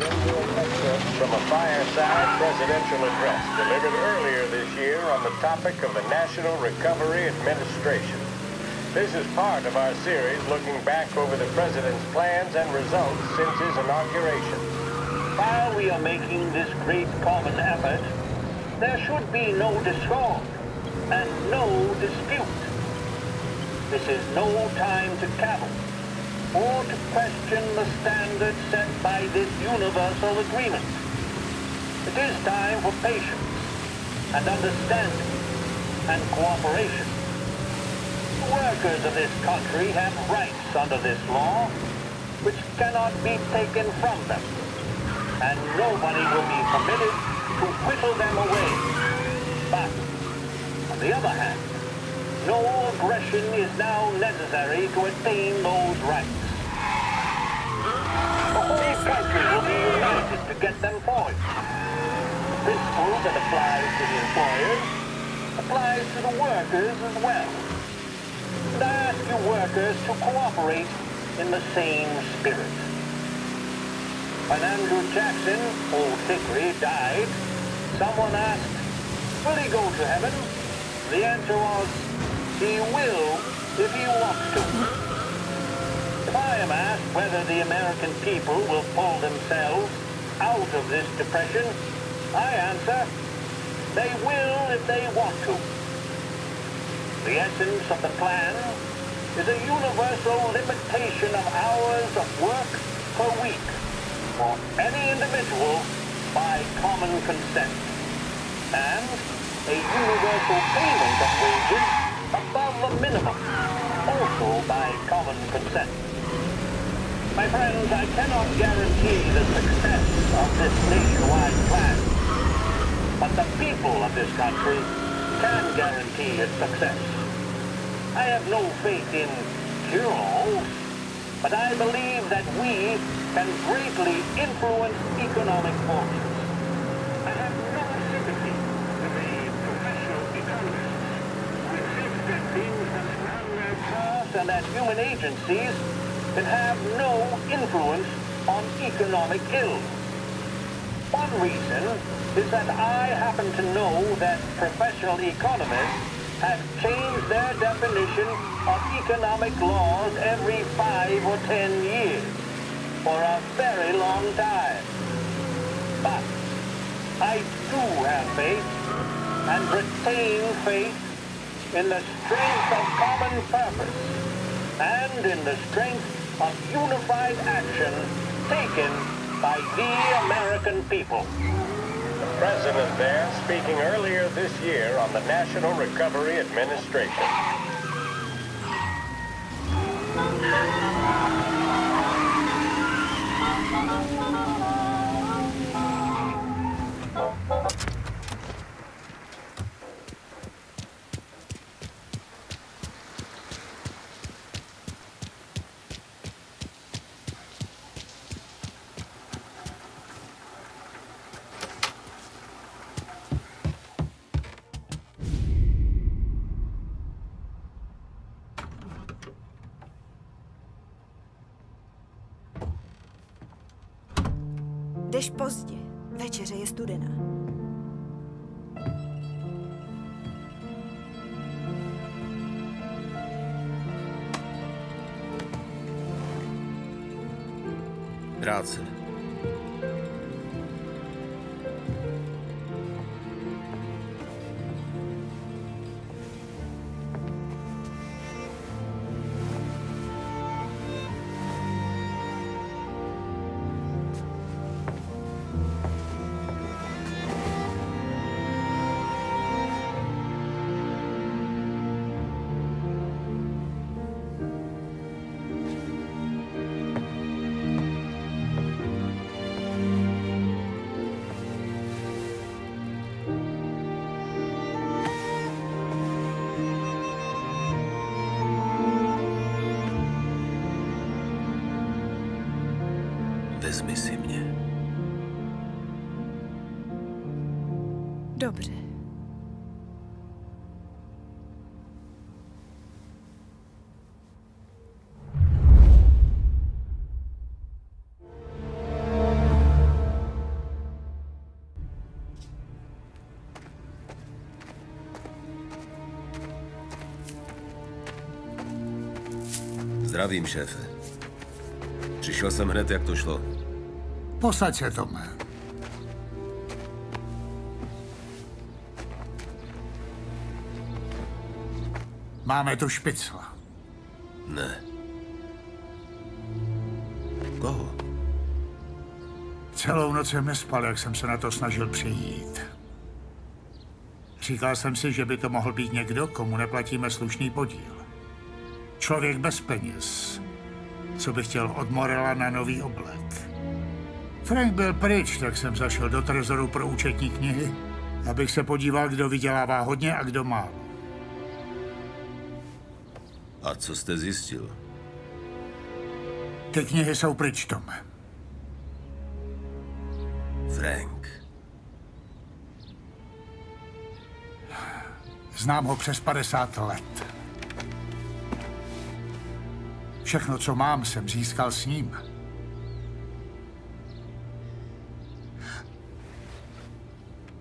From a fireside presidential address delivered earlier this year on the topic of the National Recovery Administration. This is part of our series looking back over the president's plans and results since his inauguration. While we are making this great common effort, there should be no discord and no dispute. This is no time to cavil or to question the standards set by this universal agreement. It is time for patience and understanding and cooperation. The workers of this country have rights under this law which cannot be taken from them, and nobody will be permitted to whittle them away. But, on the other hand, no aggression is now necessary to attain those rights. The whole country will be united to get them forward. The principle that applies to the employers applies to the workers as well. And I ask you workers to cooperate in the same spirit. When Andrew Jackson, old Hickory, died, someone asked, will he go to heaven? The answer was, he will if he wants to. If I am asked whether the American people will pull themselves out of this depression, I answer, they will if they want to. The essence of the plan is a universal limitation of hours of work per week for any individual by common consent, and a universal payment of wages above the minimum, also by common consent. My friends, I cannot guarantee the success of this nationwide plan, but the people of this country can guarantee its success. I have no faith in cure-alls, but I believe that we can greatly influence economic forces. I have no sympathy with the professional economists who insist that things must run their course and that human agencies can have no influence on economic ills. One reason is that I happen to know that professional economists have changed their definition of economic laws every 5 or 10 years for a very long time. But I do have faith and retain faith in the strength of common purpose and in the strength of unified action taken by the American people. The president there speaking earlier this year on the National Recovery Administration. Jdeš pozdě. Večeře je studená. Práce. Vezmi si mě. Dobře. Zdravím, šéfe. Přišel jsem hned, jak to šlo. Posaď se, Tome. Máme tu špicla. Ne. Koho? Celou noc jsem nespal, jak jsem se na to snažil přijít. Říkal jsem si, že by to mohl být někdo, komu neplatíme slušný podíl. Člověk bez peněz, co by chtěl od Morela na nový oblek. Frank byl pryč, tak jsem zašel do trezoru pro účetní knihy, abych se podíval, kdo vydělává hodně a kdo málo. A co jste zjistil? Ty knihy jsou pryč, Tome. Frank. Znám ho přes 50 let. Všechno, co mám, jsem získal s ním.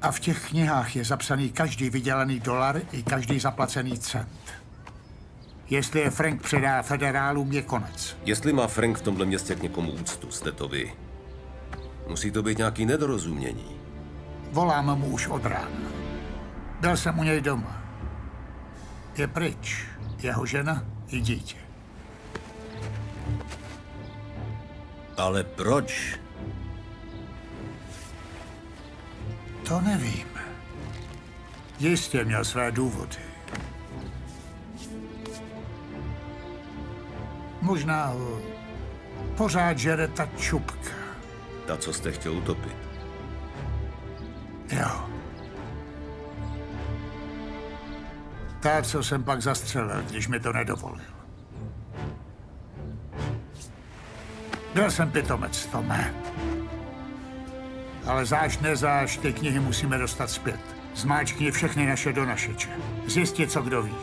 A v těch knihách je zapsaný každý vydělaný dolar i každý zaplacený cent. Jestli je Frank předá federálům, je konec. Jestli má Frank v tomhle městě k někomu úctu, jste to vy. Musí to být nějaký nedorozumění. Volám mu už od rána. Byl jsem u něj doma. Je pryč. Jeho žena i dítě. Ale proč? To nevím. Jistě měl své důvody. Možná ho pořád žere ta čupka. Ta, co jste chtěl utopit. Jo. Ta, co jsem pak zastřelil, když mi to nedovolil. Byl jsem pitomec, Tome. Ale záš nezáš, ty knihy musíme dostat zpět. Zmáčkni všechny naše donašeče. Zjistit, co kdo ví.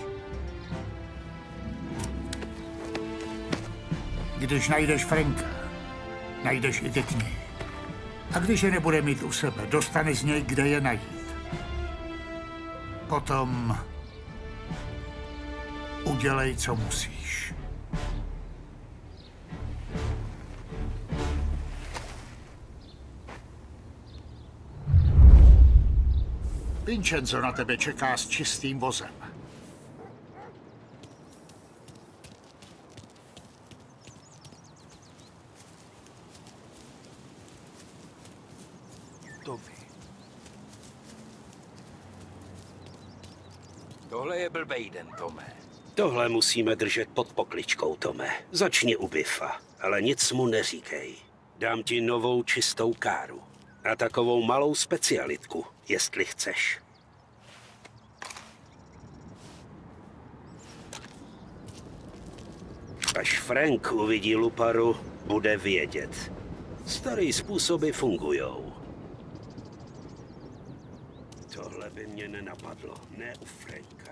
Když najdeš Franka, najdeš i ty knihy. A když je nebude mít u sebe, dostane z něj, kde je najít. Potom udělej, co musíš. Vincenzo na tebe čeká s čistým vozem. Tohle je blbej den, Tome. Tohle musíme držet pod pokličkou, Tome. Začni u Biffa, ale nic mu neříkej. Dám ti novou čistou káru. A takovou malou specialitku, jestli chceš. Až Frank uvidí luparu, bude vědět. Starý způsoby fungujou. Tohle by mě nenapadlo, ne u Franka.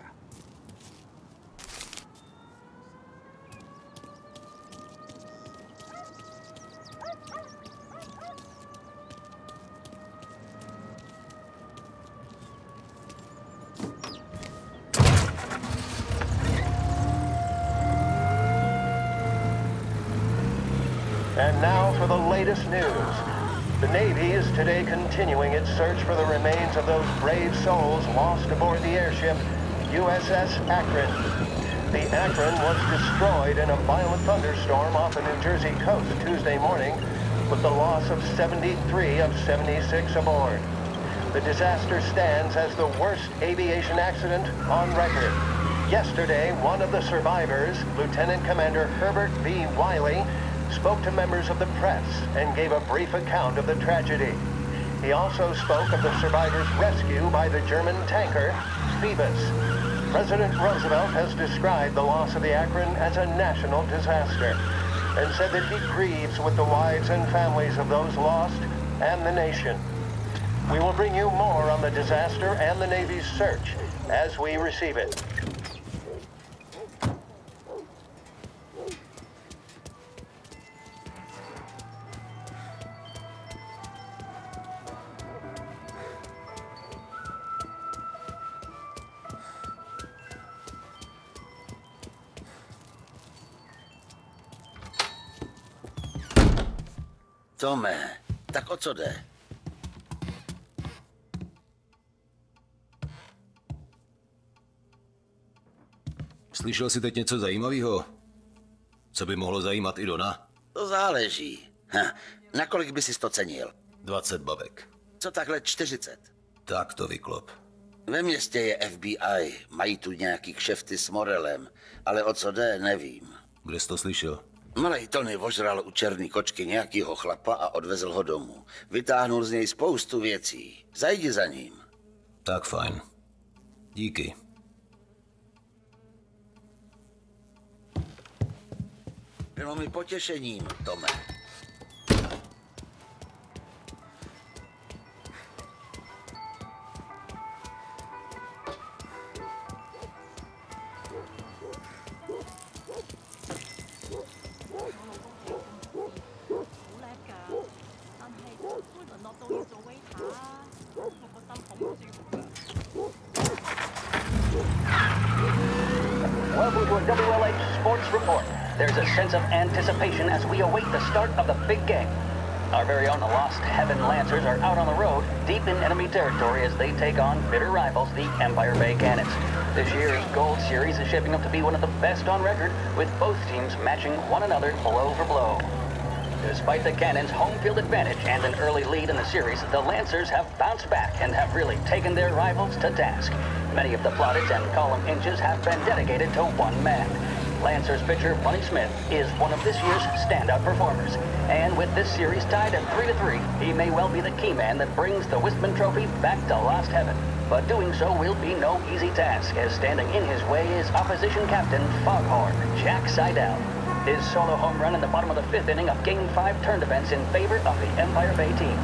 And now for the latest news. The Navy is today continuing its search for the remains of those brave souls lost aboard the airship USS Akron. The Akron was destroyed in a violent thunderstorm off the New Jersey coast Tuesday morning, with the loss of 73 of 76 aboard. The disaster stands as the worst aviation accident on record. Yesterday, one of the survivors, Lieutenant Commander Herbert V. Wiley, spoke to members of the press and gave a brief account of the tragedy. He also spoke of the survivors' rescue by the German tanker, Phoebus. President Roosevelt has described the loss of the Akron as a national disaster and said that he grieves with the wives and families of those lost and the nation. We will bring you more on the disaster and the Navy's search as we receive it. Tome, tak o co jde? Slyšel jsi teď něco zajímavého? Co by mohlo zajímat i Dona? To záleží. Nakolik by si to cenil? 20 babek. Co takhle 40? Tak to vyklop. Ve městě je FBI, mají tu nějaký kšefty s Morelem, ale o co jde, nevím. Kde jsi to slyšel? Malej Tony ožral u černý kočky nějakýho chlapa a odvezl ho domů. Vytáhnul z něj spoustu věcí. Zajdi za ním. Tak fajn. Díky. Bylo mi potěšením, Tome. Welcome to a WLH Sports Report. There's a sense of anticipation as we await the start of the big game. Our very own Lost Heaven Lancers are out on the road, deep in enemy territory as they take on bitter rivals, the Empire Bay Cannons. This year's Gold Series is shaping up to be one of the best on record, with both teams matching one another blow for blow. Despite the Cannons' home field advantage and an early lead in the series, the Lancers have bounced back and have really taken their rivals to task. Many of the plaudits and column inches have been dedicated to one man. Lancers pitcher Bunny Smith is one of this year's standout performers. And with this series tied at 3-3, he may well be the key man that brings the Wistman Trophy back to Lost Heaven. But doing so will be no easy task, as standing in his way is opposition captain Foghorn Jack Seidel. His solo home run in the bottom of the fifth inning of Game 5 turned events in favor of the Empire Bay team.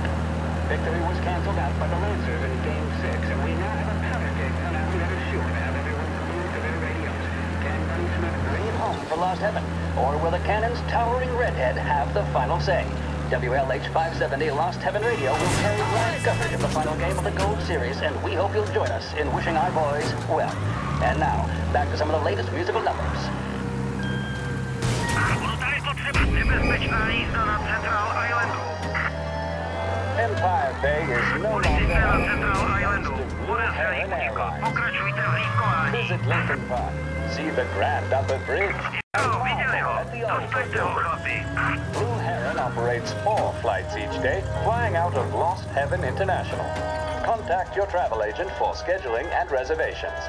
Victory was canceled out by the Lancers in Game 6, and we now have a powder keg announcing that is sure to have everyone glued to their radios. Can Bunny Smith bring it home for Lost Heaven, or will the Cannons' towering redhead have the final say? WLH 570 Lost Heaven Radio will carry live coverage of the final game of the Gold Series, and we hope you'll join us in wishing our boys well. And now, back to some of the latest musical numbers. Empire Bay is no longer Visit Lincoln Park. See the grand upper bridge. At the Blue Heron operates 4 flights each day, flying out of Lost Heaven International. Contact your travel agent for scheduling and reservations.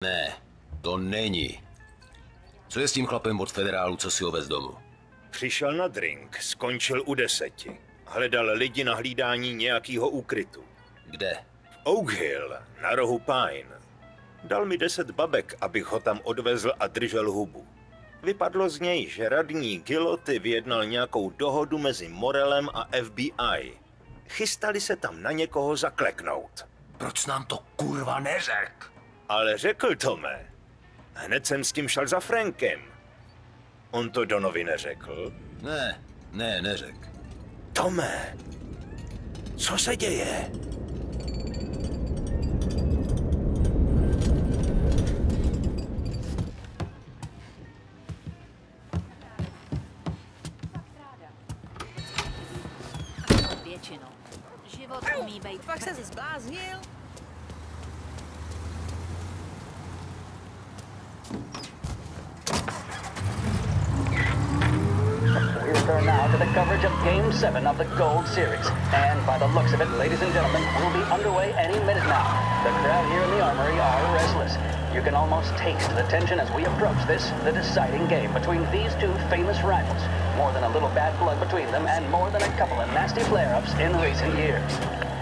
Ne, to není. Co je s tím chlapem od federálu, co si ho vez domů? Přišel na drink, skončil u 10. Hledal lidi na hlídání nějakého úkrytu. Kde? V Oak Hill, na rohu Pine. Dal mi 10 babek, abych ho tam odvezl a držel hubu. Vypadlo z něj, že radní Giloty vyjednal nějakou dohodu mezi Morelem a FBI. Chystali se tam na někoho zakleknout. Proč nám to kurva neřek? Ale řekl Tome. Hned jsem s tím šel za Frankem. On to Donovi neřekl? Ne, neřek. Tome, co se děje? Většinou. Život umí být. Fakt se zbláznil? turn now to the coverage of Game 7 of the Gold Series. And by the looks of it, ladies and gentlemen, we'll be underway any minute now. The crowd here in the Armory are restless. You can almost taste the tension as we approach this, the deciding game between these two famous rivals. More than a little bad blood between them, and more than a couple of nasty flare-ups in recent years.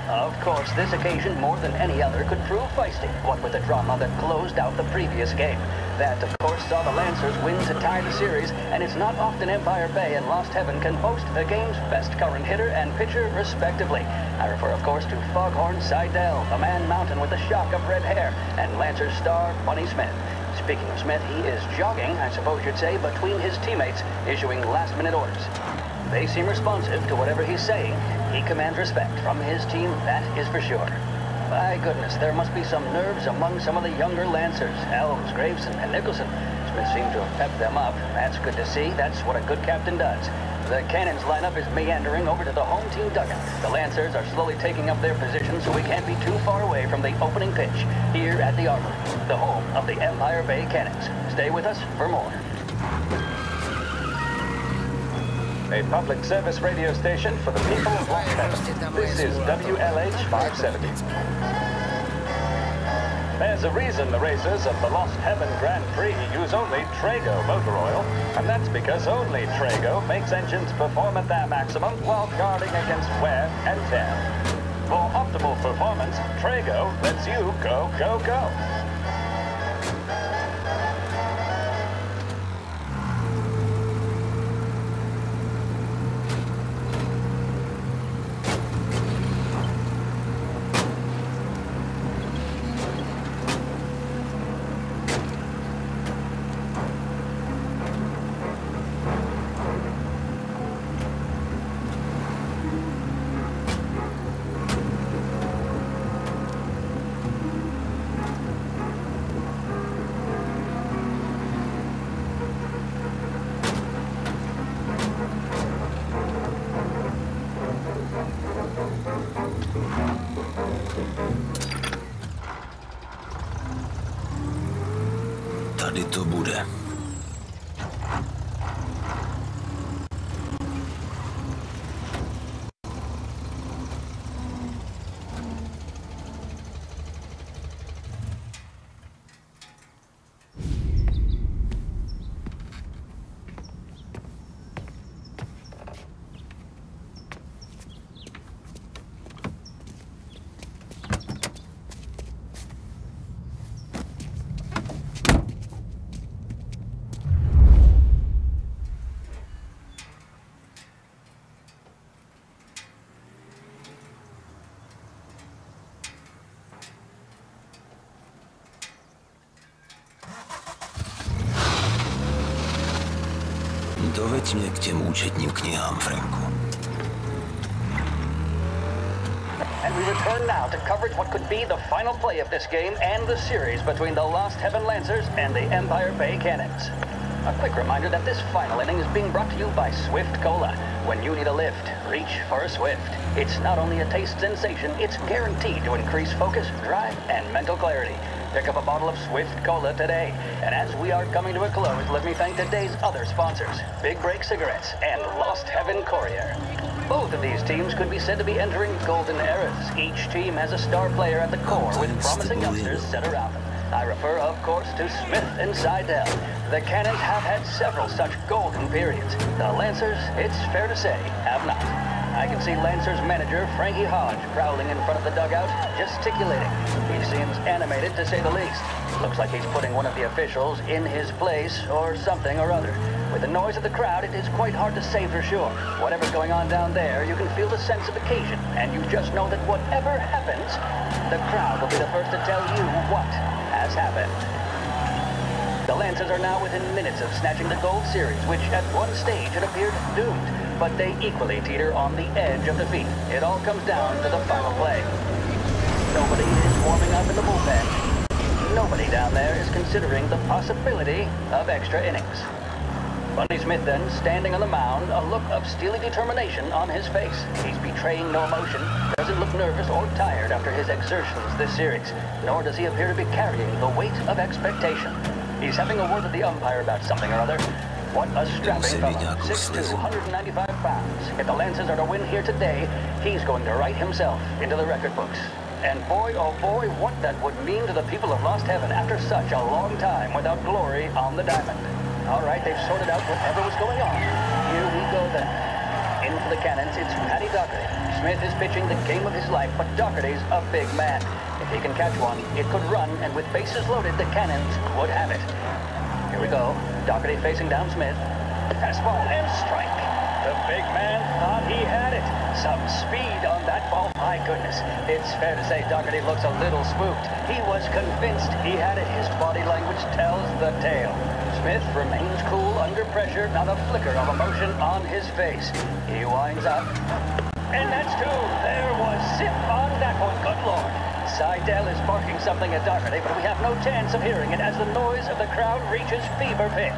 Of course, this occasion, more than any other, could prove feisty, what with the drama that closed out the previous game. That, of course, saw the Lancers win to tie the series, and it's not often Empire Bay and Lost Heaven can boast the game's best current hitter and pitcher, respectively. I refer, of course, to Foghorn Seidel, the man mountain with the shock of red hair, and Lancers star Bunny Smith. Speaking of Smith, he is jogging, I suppose you'd say, between his teammates, issuing last-minute orders. They seem responsive to whatever he's saying. He commands respect from his team, that is for sure. My goodness, there must be some nerves among some of the younger Lancers. Elves, Graveson, and Nicholson. Smith seemed to have pepped them up. That's good to see. That's what a good captain does. The Cannons lineup is meandering over to the home team dugout. The Lancers are slowly taking up their position, so we can't be too far away from the opening pitch here at the Armory, the home of the Empire Bay Cannons. Stay with us for more. A public service radio station for the people of Lost Heaven. This is WLH 570. There's a reason the racers of the Lost Heaven Grand Prix use only Trago motor oil, and that's because only Trago makes engines perform at their maximum while guarding against wear and tear. For optimal performance, Trago lets you go, go, go. Tady to bude. Doveď mě k těm účetním knihám, Franku. And we return now to coverage what could be the final play of this game and the series between the Lost Heaven Lancers and the Empire Bay Cannons. A quick reminder that this final inning is being brought to you by Swift Cola. When you need a lift, reach for a Swift. It's not only a taste sensation, it's guaranteed to increase focus, drive, and mental clarity. Pick up a bottle of Swift Cola today. And as we are coming to a close, let me thank today's other sponsors, Big Break Cigarettes and Lost Heaven Courier. Both of these teams could be said to be entering golden eras. Each team has a star player at the core with promising youngsters set around them. I refer, of course, to Smith and Seidel. The Cannons have had several such golden periods. The Lancers, it's fair to say, have not. I can see Lancers manager Frankie Hodge prowling in front of the dugout, gesticulating. He seems animated, to say the least. Looks like he's putting one of the officials in his place or something or other. With the noise of the crowd, it is quite hard to say for sure. Whatever's going on down there, you can feel the sense of occasion, and you just know that whatever happens, the crowd will be the first to tell you what has happened. The Lancers are now within minutes of snatching the Gold Series, which at one stage had appeared doomed. But they equally teeter on the edge of defeat. It all comes down to the final play. Nobody is warming up in the bullpen. Nobody down there is considering the possibility of extra innings. Bunny Smith then, standing on the mound, a look of steely determination on his face. He's betraying no emotion, doesn't look nervous or tired after his exertions this series, nor does he appear to be carrying the weight of expectation. He's having a word with the umpire about something or other. What a strapping fellow, 6'2", 195 pounds. If the Lancers are to win here today, he's going to write himself into the record books. And boy, oh boy, what that would mean to the people of Lost Heaven after such a long time without glory on the diamond. All right, they've sorted out whatever was going on. Here we go then. In for the Cannons, it's Paddy Doherty. Smith is pitching the game of his life, but Doherty's a big man. If he can catch one, it could run, and with bases loaded, the Cannons would have it. Here we go. Doherty facing down Smith. Fastball and strike. The big man thought he had it. Some speed on that ball. My goodness. It's fair to say Doherty looks a little spooked. He was convinced he had it. His body language tells the tale. Smith remains cool under pressure, not a flicker of emotion on his face. He winds up. And that's two. There was zip on that one. Good Lord. Seidel is barking something at Doherty, but we have no chance of hearing it as the noise of the crowd reaches fever pitch.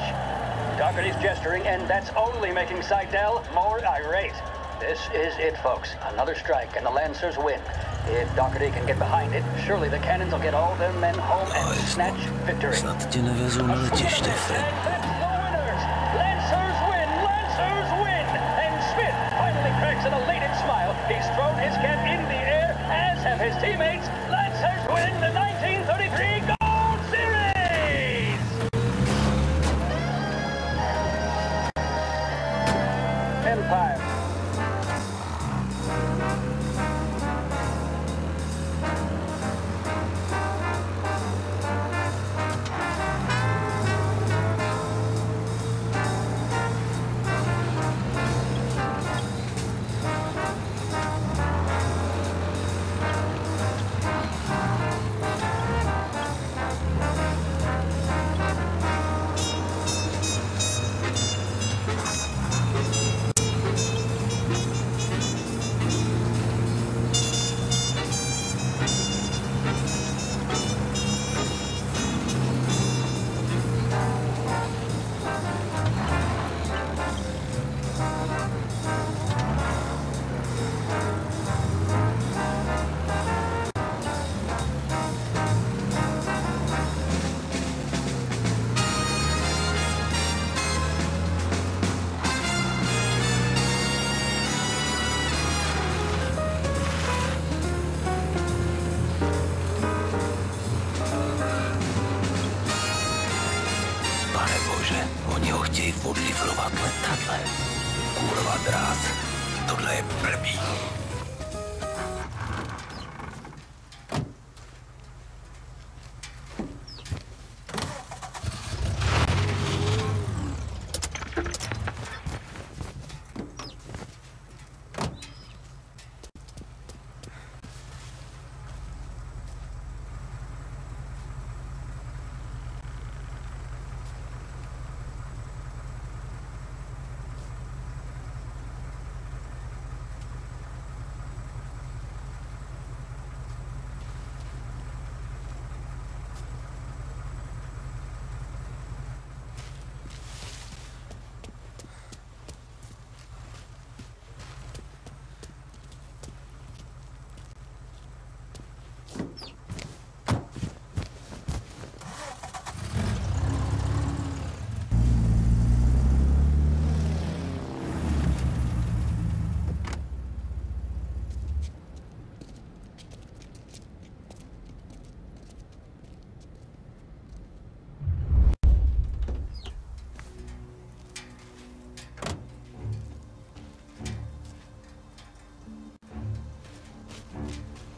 Doherty's gesturing, and that's only making Seidel more irate. This is it, folks. Another strike, and the Lancers win. If Doherty can get behind it, surely the Cannons will get all their men home and snatch victory. Snad tě nevezou na letiště, Fred. Lancers win! Lancers win! And Smith finally cracks an elated smile. He's thrown his cap in the air, as have his teammates. Lancers win the 1933 Gold Series! Empire. Oni ho chtějí odlifrovat letadlem. Kurva drát. Tohle je blbý.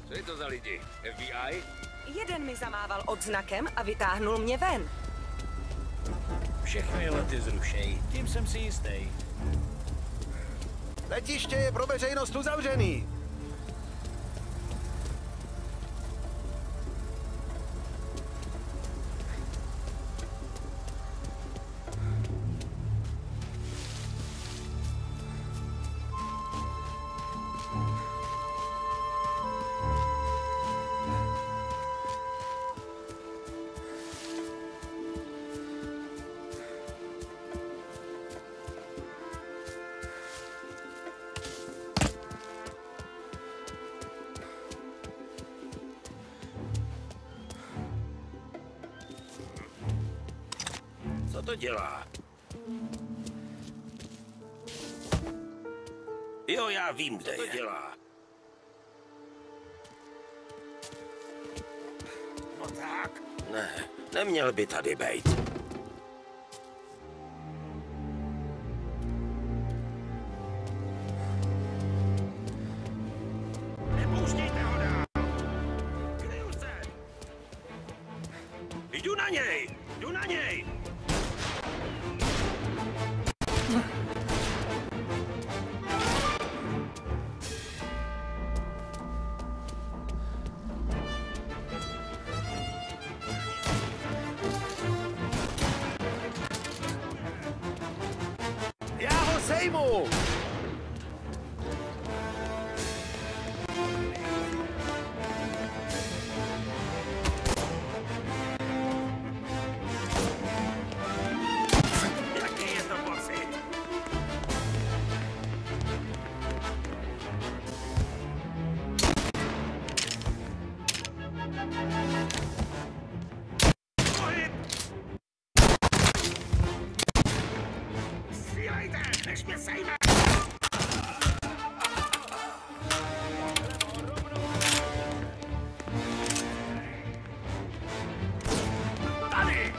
Co je to za lidi? FBI? Jeden mi zamával odznakem a vytáhnul mě ven. Všechny lety zrušej, tím jsem si jistý. Letiště je pro veřejnost uzavřený. Co to dělá? Jo, já vím, kde je. Dělá. No tak. Ne, neměl by tady bejt. Nepouštějte ho dál. Kryju se. Jdu na něj. Jdu na něj. Sejmu! Jaký je to pocit? Pohyb! Střílejte, než mě sejme! Tady!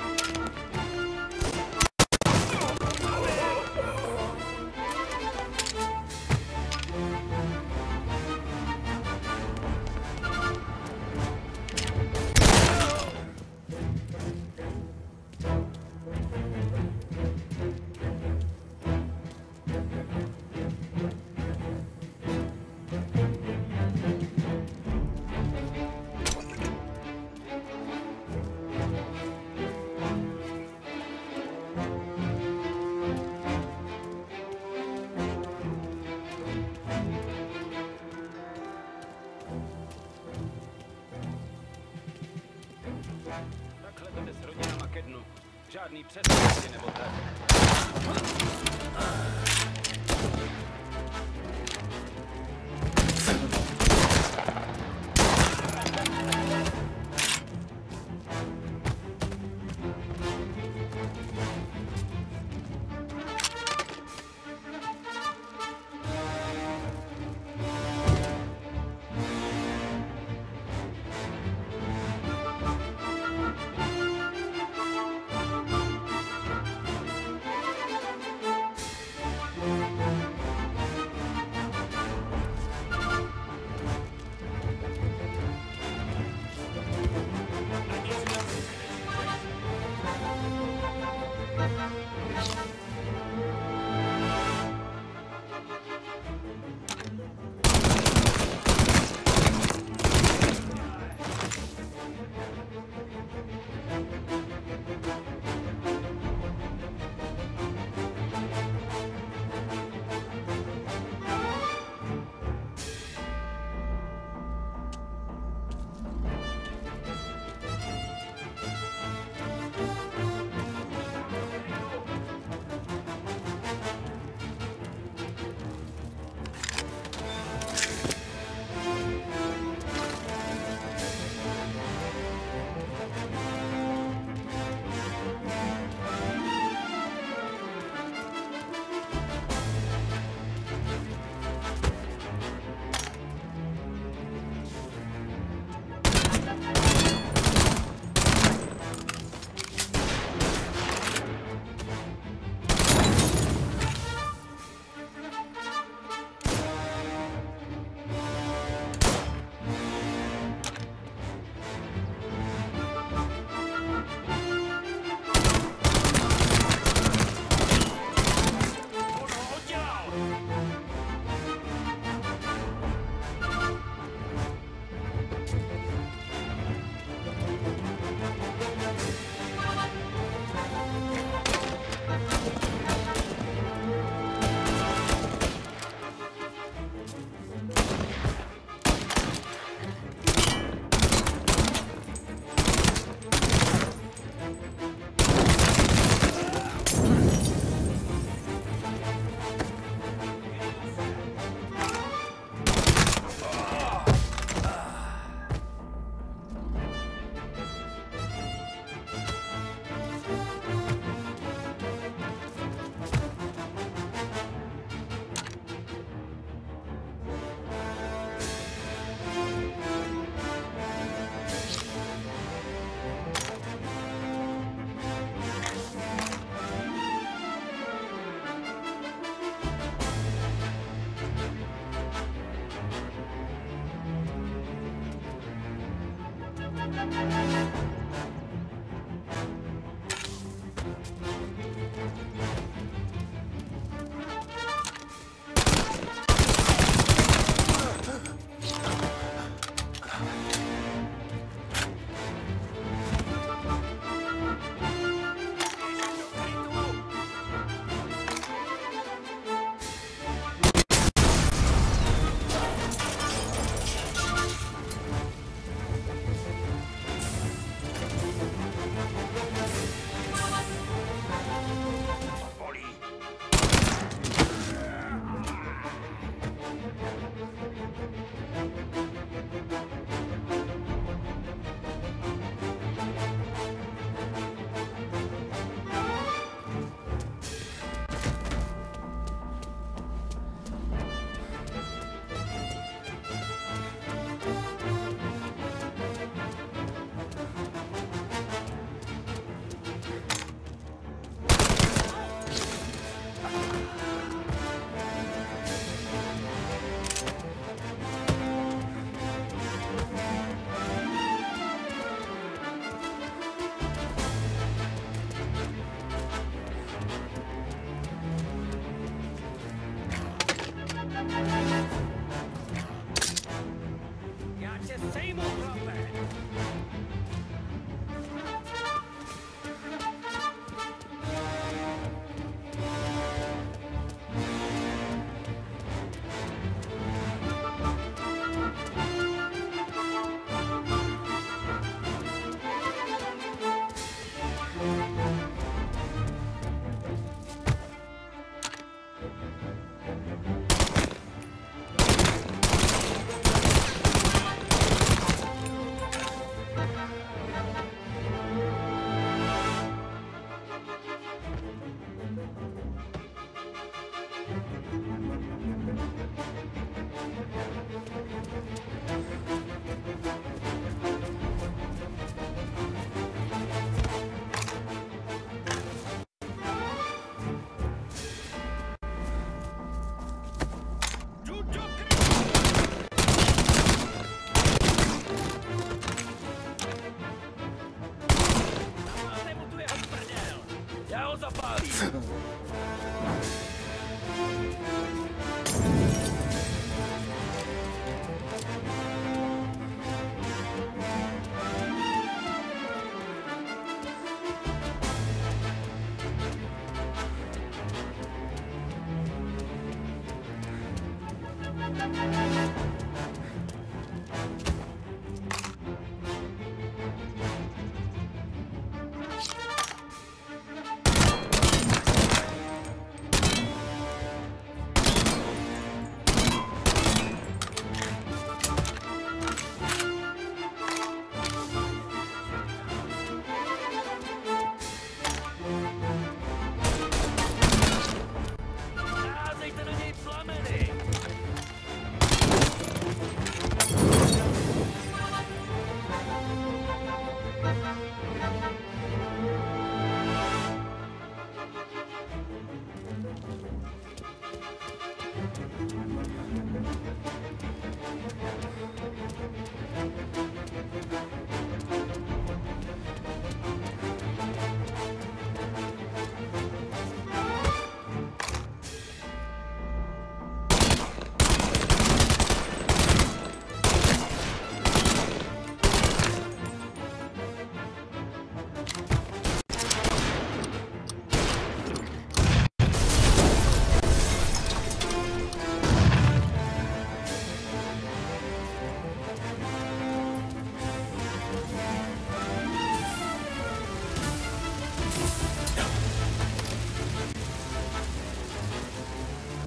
Takhle to jde s rodinama ke dnu. Žádný přesvědky nebo tak.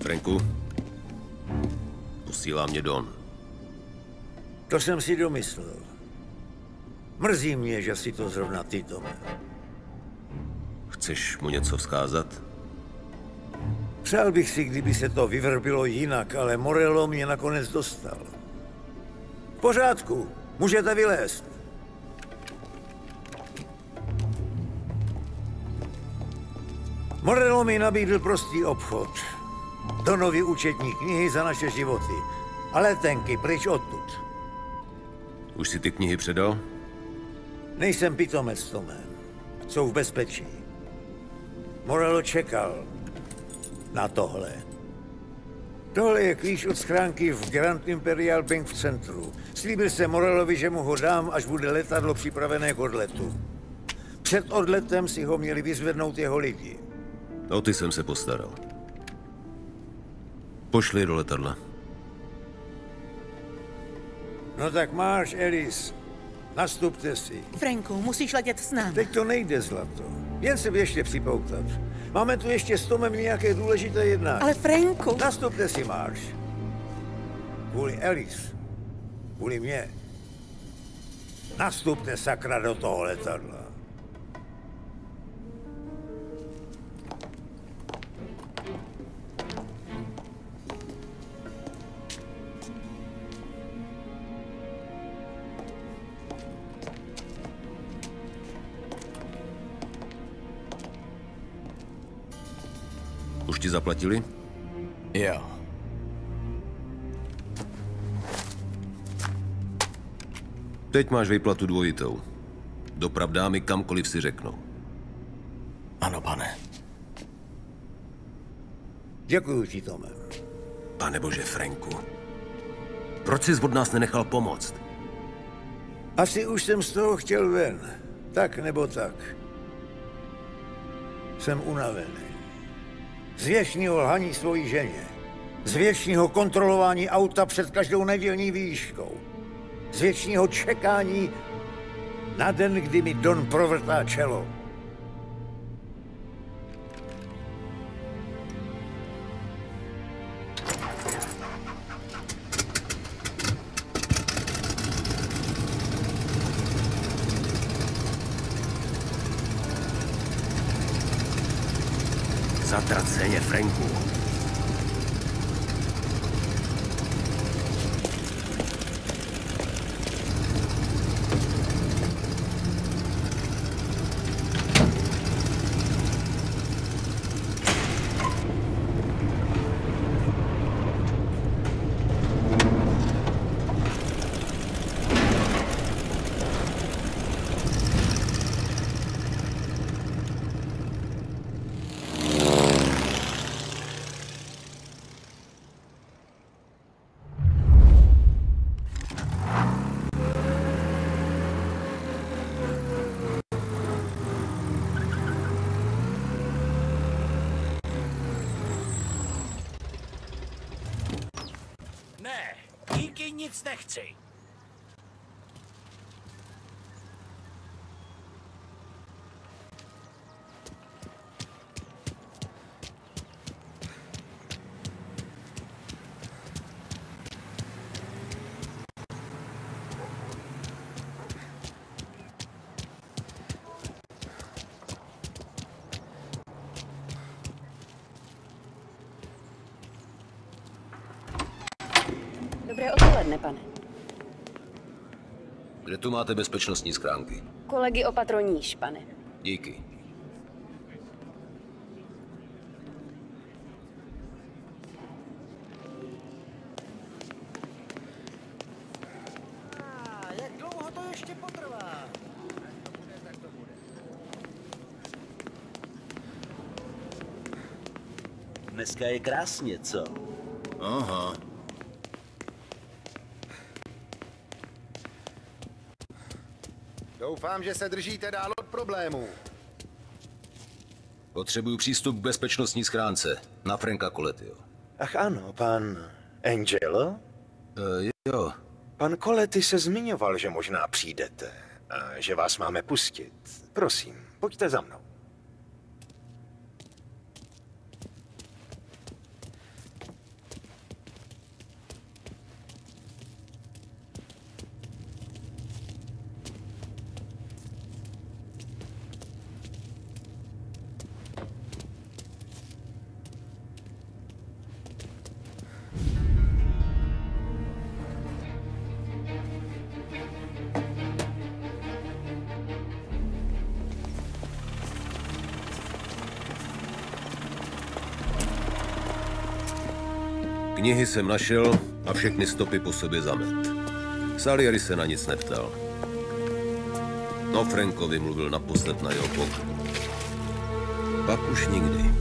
Franku, posílá mě Don. To jsem si domyslel. Mrzí mě, že si to zrovna ty, Tome. Chceš mu něco vzkázat? Přál bych si, kdyby se to vyvrbilo jinak, ale Morello mě nakonec dostal. V pořádku, můžete vylézt. Morello mi nabídl prostý obchod. Donovy účetní knihy za naše životy. A letenky pryč odtud. Už si ty knihy předal? Nejsem pitomec, Tome. Jsou v bezpečí. Morello čekal na tohle. Tohle je klíč od schránky v Grand Imperial Bank v centru. Slíbil jsem Morellovi, že mu ho dám, až bude letadlo připravené k odletu. Před odletem si ho měli vyzvednout jeho lidi. O ty jsem se postaral. Pošli do letadla. No tak máš, Alice. Nastupte si. Franku, musíš letět s námi. Teď to nejde, zlato. Jen se běžte připoutat. Máme tu ještě s Tomem nějaké důležité jednání. Ale Franku... Nastupte si, máš. Kvůli Alice. Kvůli mě. Nastupte, sakra, do toho letadla. Už ti zaplatili? Jo. Teď máš výplatu dvojitou. Doprav dámy kamkoliv si řeknou. Ano, pane. Děkuju ti, Tome. Pane bože, Franku. Proč jsi od nás nenechal pomoct? Asi už jsem z toho chtěl ven. Tak nebo tak. Jsem unavený. Z věčného lhaní svojí ženě. Z věčného kontrolování auta před každou nedělní výškou. Z věčného čekání na den, kdy mi Don provrtá čelo. Zatraceně, Franku. nic nechci. Dobré odpoledne, pane. Kde tu máte bezpečnostní schránky? Kolegy opatroníš, pane. Díky. Jak dlouho to ještě potrvá? Tak to bude. Dneska je krásně, co? Aha. Doufám, že se držíte dál od problémů. Potřebuju přístup k bezpečnostní schránce na Franka Colettiho. Ach ano, pan Angelo? Jo. Pan Coletti se zmiňoval, že možná přijdete a že vás máme pustit. Prosím, pojďte za mnou. Knihy jsem našel a všechny stopy po sobě zamet. Salieri se na nic neptal. No, Frankovi mluvil naposled na jeho pohřbu. Pak už nikdy.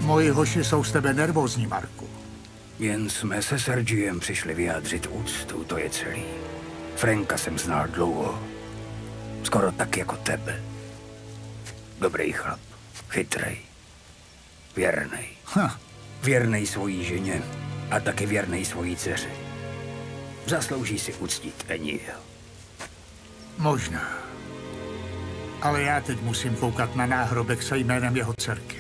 Moji hoši jsou z tebe nervózní, Marku. Jen jsme se Sergiem přišli vyjádřit úctu, to je celý. Franka jsem znal dlouho. Skoro tak jako tebe. Dobrý chlap, chytrej, věrnej. Věrnej svojí ženě a taky věrnej svojí dceři. Zaslouží si uctít Enil. Možná. Ale já teď musím koukat na náhrobek se jménem jeho dcerky.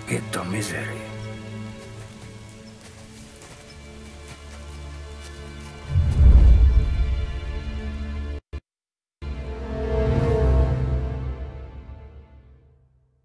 Je to mizerie.